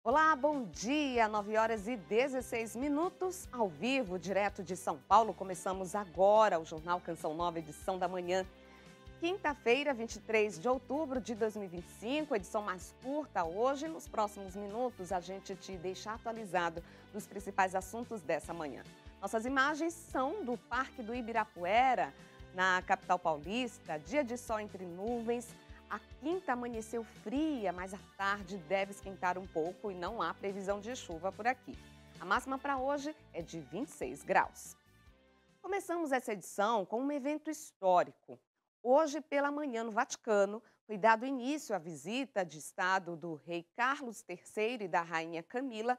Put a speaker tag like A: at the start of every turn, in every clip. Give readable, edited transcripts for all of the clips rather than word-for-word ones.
A: Olá, bom dia! 9h16, ao vivo, direto de São Paulo. Começamos agora o Jornal Canção Nova, edição da manhã. Quinta-feira, 23 de outubro de 2025, edição mais curta hoje. Nos próximos minutos, a gente te deixa atualizado dos principais assuntos dessa manhã. Nossas imagens são do Parque do Ibirapuera, na capital paulista. Dia de sol entre nuvens. A quinta amanheceu fria, mas à tarde deve esquentar um pouco e não há previsão de chuva por aqui. A máxima para hoje é de 26 graus. Começamos essa edição com um evento histórico. Hoje, pela manhã, no Vaticano, foi dado início à visita de Estado do rei Carlos III e da rainha Camila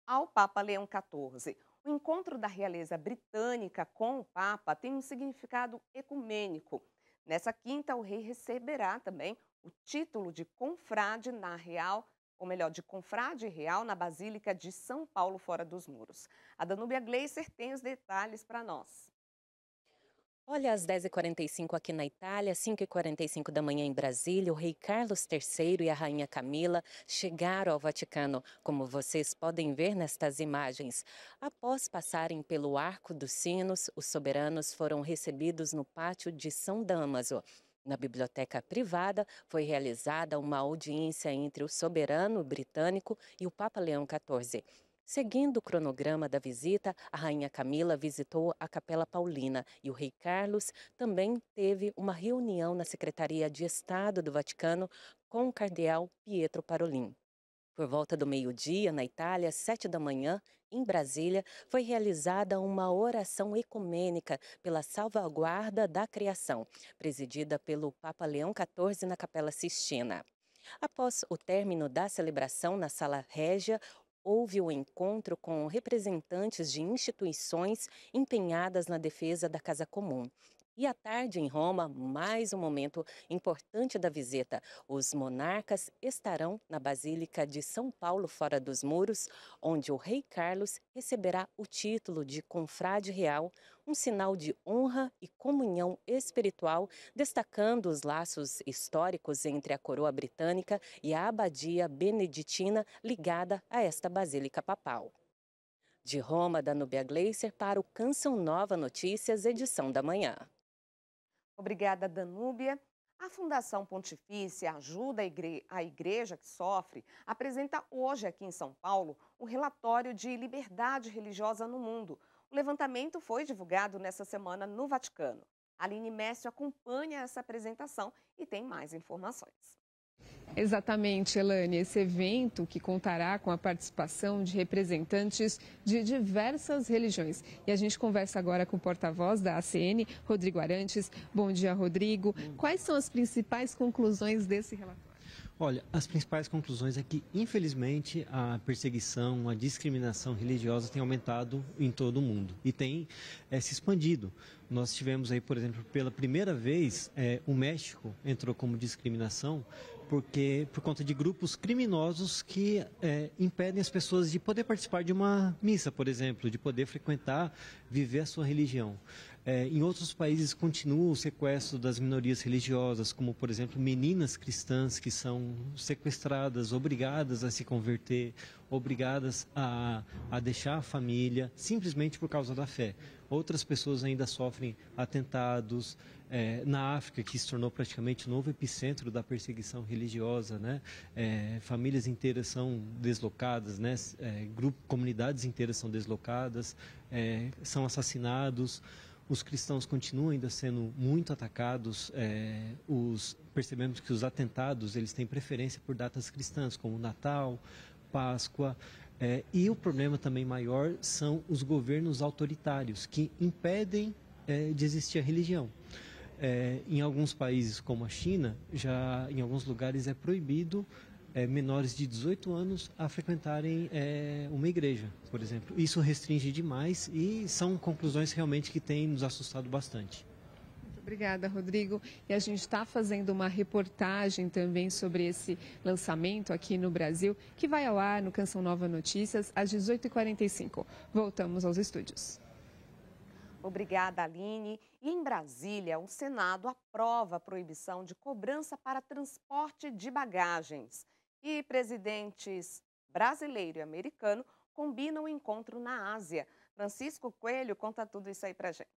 A: ao Papa Leão XIV. O encontro da realeza britânica com o Papa tem um significado ecumênico. Nessa quinta, o rei receberá também o título de confrade na Real, ou melhor, de confrade real na Basílica de São Paulo, fora dos muros. A Danúbia Gleiser tem os detalhes para nós.
B: Olha, às 10h45 aqui na Itália, 5h45 da manhã em Brasília, o rei Carlos III e a rainha Camila chegaram ao Vaticano, como vocês podem ver nestas imagens. Após passarem pelo Arco dos Sinos, os soberanos foram recebidos no pátio de São Damaso. Na biblioteca privada, foi realizada uma audiência entre o soberano britânico e o Papa Leão XIV. Seguindo o cronograma da visita, a rainha Camila visitou a Capela Paulina e o rei Carlos também teve uma reunião na Secretaria de Estado do Vaticano com o cardeal Pietro Parolin. Por volta do meio-dia, na Itália, às 7 da manhã, em Brasília, foi realizada uma oração ecumênica pela salvaguarda da criação, presidida pelo Papa Leão XIV na Capela Sistina. Após o término da celebração na Sala Régia, houve o encontro com representantes de instituições empenhadas na defesa da Casa Comum. E à tarde, em Roma, mais um momento importante da visita. Os monarcas estarão na Basílica de São Paulo, fora dos muros, onde o rei Carlos receberá o título de confrade real, um sinal de honra e comunhão espiritual, destacando os laços históricos entre a coroa britânica e a abadia beneditina ligada a esta basílica papal. De Roma, Danúbia Gleiser para o Canção Nova Notícias, edição da manhã.
A: Obrigada, Danúbia. A Fundação Pontifícia Ajuda a Igreja que Sofre apresenta hoje aqui em São Paulo o relatório de liberdade religiosa no mundo. O levantamento foi divulgado nessa semana no Vaticano. A Aline Mestre acompanha essa apresentação e tem mais informações.
C: Exatamente, Elane. Esse evento que contará com a participação de representantes de diversas religiões. E a gente conversa agora com o porta-voz da ACN, Rodrigo Arantes. Bom dia, Rodrigo. Quais são as principais conclusões desse relatório?
D: Olha, as principais conclusões é que, infelizmente, a perseguição, a discriminação religiosa tem aumentado em todo o mundo e tem se expandido. Nós tivemos aí, por exemplo, pela primeira vez, o México entrou como discriminação por conta de grupos criminosos que impedem as pessoas de poder participar de uma missa, por exemplo, de poder frequentar, viver a sua religião. Em outros países continua o sequestro das minorias religiosas, como, por exemplo, meninas cristãs que são sequestradas, obrigadas a se converter, obrigadas a deixar a família, simplesmente por causa da fé. Outras pessoas ainda sofrem atentados. Na África, que se tornou praticamente o novo epicentro da perseguição religiosa, né? Famílias inteiras são deslocadas, né? Comunidades inteiras são deslocadas, são assassinados. Os cristãos continuam ainda sendo muito atacados. Percebemos que os atentados eles têm preferência por datas cristãs, como Natal, Páscoa. E o problema também maior são os governos autoritários, que impedem de existir a religião. Em alguns países, como a China, já em alguns lugares é proibido menores de 18 anos a frequentarem uma igreja, por exemplo. Isso restringe demais e são conclusões realmente que têm nos assustado bastante.
C: Muito obrigada, Rodrigo. E a gente está fazendo uma reportagem também sobre esse lançamento aqui no Brasil, que vai ao ar no Canção Nova Notícias às 18h45. Voltamos aos estúdios.
A: Obrigada, Aline. E em Brasília, o Senado aprova a proibição de cobrança para transporte de bagagens. E presidentes brasileiro e americano combinam o encontro na Ásia. Francisco Coelho conta tudo isso aí pra gente.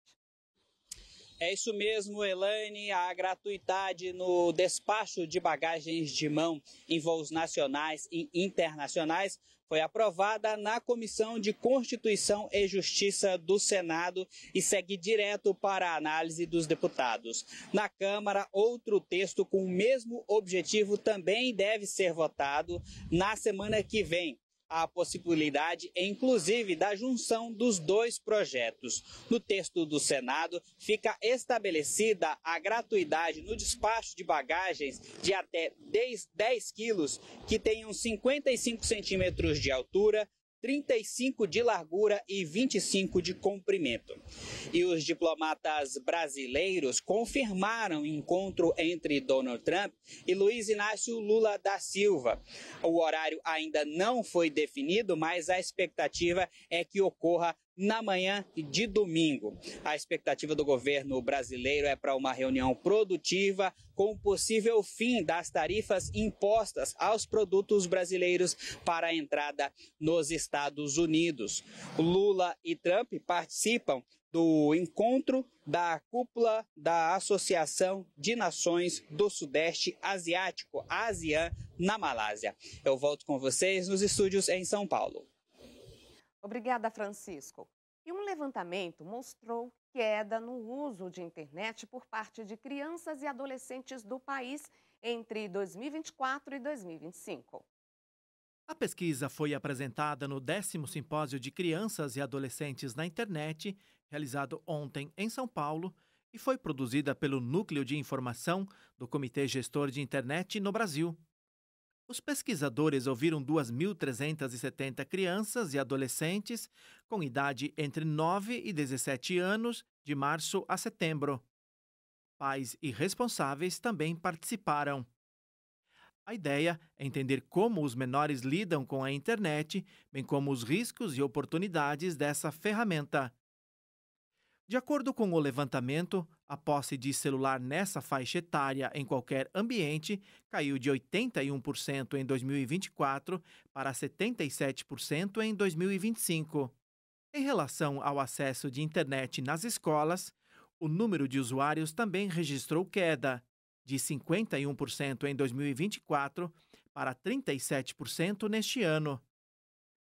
E: É isso mesmo, Elaine. A gratuidade no despacho de bagagens de mão em voos nacionais e internacionais foi aprovada na Comissão de Constituição e Justiça do Senado e segue direto para a análise dos deputados. Na Câmara, outro texto com o mesmo objetivo também deve ser votado na semana que vem. A possibilidade, inclusive, da junção dos dois projetos. No texto do Senado, fica estabelecida a gratuidade no despacho de bagagens de até 10 quilos, que tenham 55 centímetros de altura, 35 de largura e 25 de comprimento. E os diplomatas brasileiros confirmaram o encontro entre Donald Trump e Luiz Inácio Lula da Silva. O horário ainda não foi definido, mas a expectativa é que ocorra na manhã de domingo. A expectativa do governo brasileiro é para uma reunião produtiva com o possível fim das tarifas impostas aos produtos brasileiros para a entrada nos Estados Unidos. Lula e Trump participam do encontro da cúpula da Associação de Nações do Sudeste Asiático, ASEAN, na Malásia. Eu volto com vocês nos estúdios em São Paulo.
A: Obrigada, Francisco. E um levantamento mostrou queda no uso de internet por parte de crianças e adolescentes do país entre 2024 e 2025.
F: A pesquisa foi apresentada no 10º Simpósio de Crianças e Adolescentes na Internet, realizado ontem em São Paulo, e foi produzida pelo Núcleo de Informação do Comitê Gestor de Internet no Brasil. Os pesquisadores ouviram 2.370 crianças e adolescentes com idade entre 9 e 17 anos, de março a setembro. Pais e responsáveis também participaram. A ideia é entender como os menores lidam com a internet, bem como os riscos e oportunidades dessa ferramenta. De acordo com o levantamento, a posse de celular nessa faixa etária em qualquer ambiente caiu de 81% em 2024 para 77% em 2025. Em relação ao acesso de internet nas escolas, o número de usuários também registrou queda, de 51% em 2024 para 37% neste ano.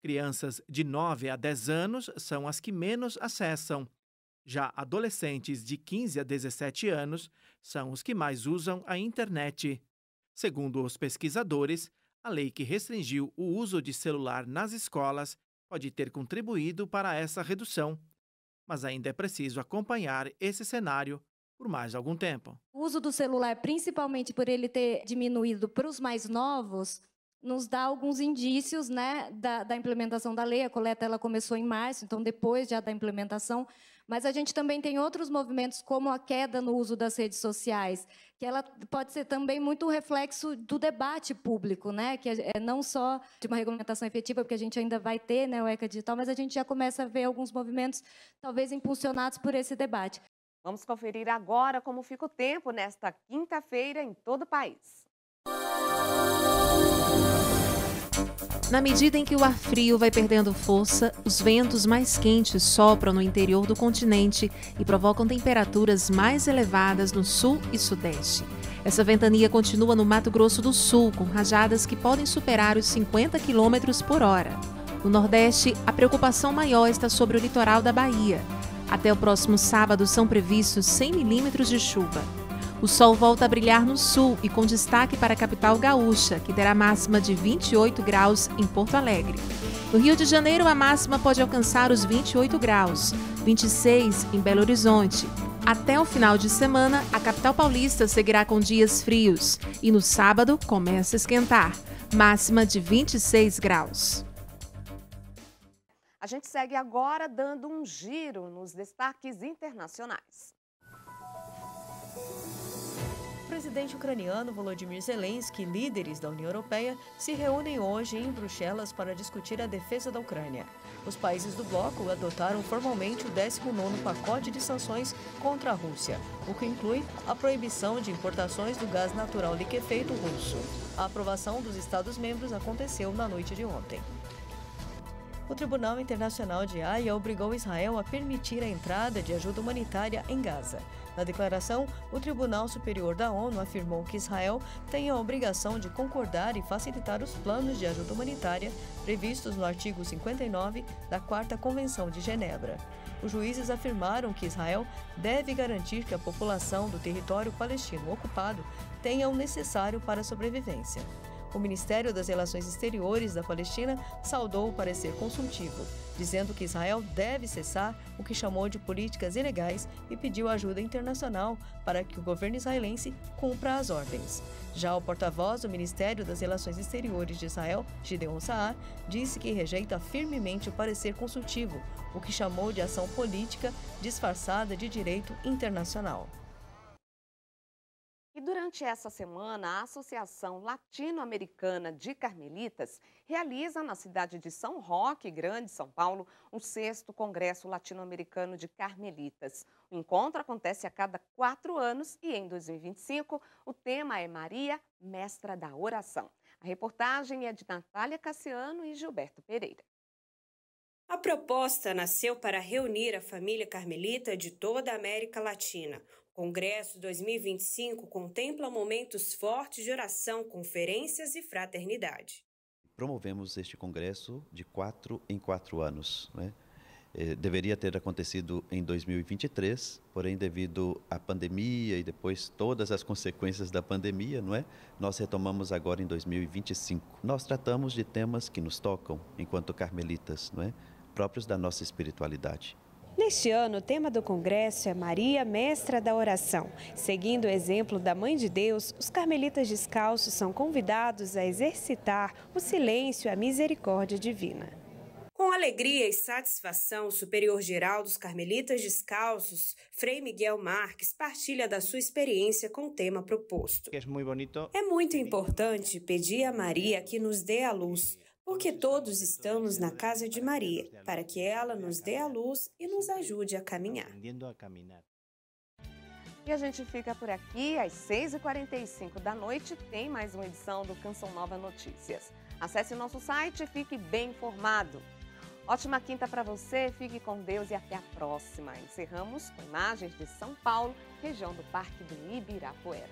F: Crianças de 9 a 10 anos são as que menos acessam. Já adolescentes de 15 a 17 anos são os que mais usam a internet. Segundo os pesquisadores, a lei que restringiu o uso de celular nas escolas pode ter contribuído para essa redução, mas ainda é preciso acompanhar esse cenário por mais algum tempo.
G: O uso do celular, principalmente por ele ter diminuído para os mais novos, nos dá alguns indícios, né, da implementação da lei. A coleta ela começou em março, então depois já da implementação. Mas a gente também tem outros movimentos, como a queda no uso das redes sociais, que ela pode ser também muito reflexo do debate público, né? Que é não só de uma regulamentação efetiva, porque a gente ainda vai ter, né, o ECA digital, mas a gente já começa a ver alguns movimentos, talvez impulsionados por esse debate.
A: Vamos conferir agora como fica o tempo nesta quinta-feira em todo o país.
H: Na medida em que o ar frio vai perdendo força, os ventos mais quentes sopram no interior do continente e provocam temperaturas mais elevadas no sul e sudeste. Essa ventania continua no Mato Grosso do Sul, com rajadas que podem superar os 50 km por hora. No Nordeste, a preocupação maior está sobre o litoral da Bahia. Até o próximo sábado são previstos 100 milímetros de chuva. O sol volta a brilhar no sul e com destaque para a capital gaúcha, que terá máxima de 28 graus em Porto Alegre. No Rio de Janeiro, a máxima pode alcançar os 28 graus, 26 em Belo Horizonte. Até o final de semana, a capital paulista seguirá com dias frios e no sábado começa a esquentar, máxima de 26 graus.
A: A gente segue agora dando um giro nos destaques internacionais.
I: O presidente ucraniano Volodymyr Zelensky e líderes da União Europeia se reúnem hoje em Bruxelas para discutir a defesa da Ucrânia. Os países do bloco adotaram formalmente o 19º pacote de sanções contra a Rússia, o que inclui a proibição de importações do gás natural liquefeito russo. A aprovação dos Estados-membros aconteceu na noite de ontem. O Tribunal Internacional de Haia obrigou Israel a permitir a entrada de ajuda humanitária em Gaza. Na declaração, o Tribunal Superior da ONU afirmou que Israel tem a obrigação de concordar e facilitar os planos de ajuda humanitária previstos no artigo 59 da 4ª Convenção de Genebra. Os juízes afirmaram que Israel deve garantir que a população do território palestino ocupado tenha o necessário para a sobrevivência. O Ministério das Relações Exteriores da Palestina saudou o parecer consultivo, dizendo que Israel deve cessar o que chamou de políticas ilegais e pediu ajuda internacional para que o governo israelense cumpra as ordens. Já o porta-voz do Ministério das Relações Exteriores de Israel, Gideon Saar, disse que rejeita firmemente o parecer consultivo, o que chamou de ação política disfarçada de direito internacional.
A: E durante essa semana, a Associação Latino-Americana de Carmelitas realiza na cidade de São Roque, Grande São Paulo, o 6º Congresso Latino-Americano de Carmelitas. O encontro acontece a cada 4 anos e em 2025 o tema é Maria, Mestra da Oração. A reportagem é de Natália Cassiano e Gilberto Pereira.
J: A proposta nasceu para reunir a família carmelita de toda a América Latina. O Congresso 2025 contempla momentos fortes de oração, conferências e fraternidade.
K: Promovemos este congresso de 4 em 4 anos, né? Deveria ter acontecido em 2023, porém devido à pandemia e depois todas as consequências da pandemia, não é? Nós retomamos agora em 2025. Nós tratamos de temas que nos tocam enquanto carmelitas, não é? Próprios da nossa espiritualidade.
J: Neste ano, o tema do congresso é Maria, Mestra da Oração. Seguindo o exemplo da Mãe de Deus, os carmelitas descalços são convidados a exercitar o silêncio e a misericórdia divina. Com alegria e satisfação, o superior-geral dos carmelitas descalços, Frei Miguel Marques, partilha da sua experiência com o tema proposto. É muito importante pedir a Maria que nos dê a luz, porque todos estamos na casa de Maria, para que ela nos dê a luz e nos ajude a caminhar.
A: E a gente fica por aqui, às 6h45 da noite, tem mais uma edição do Canção Nova Notícias. Acesse o nosso site e fique bem informado. Ótima quinta para você, fique com Deus e até a próxima. Encerramos com imagens de São Paulo, região do Parque do Ibirapuera.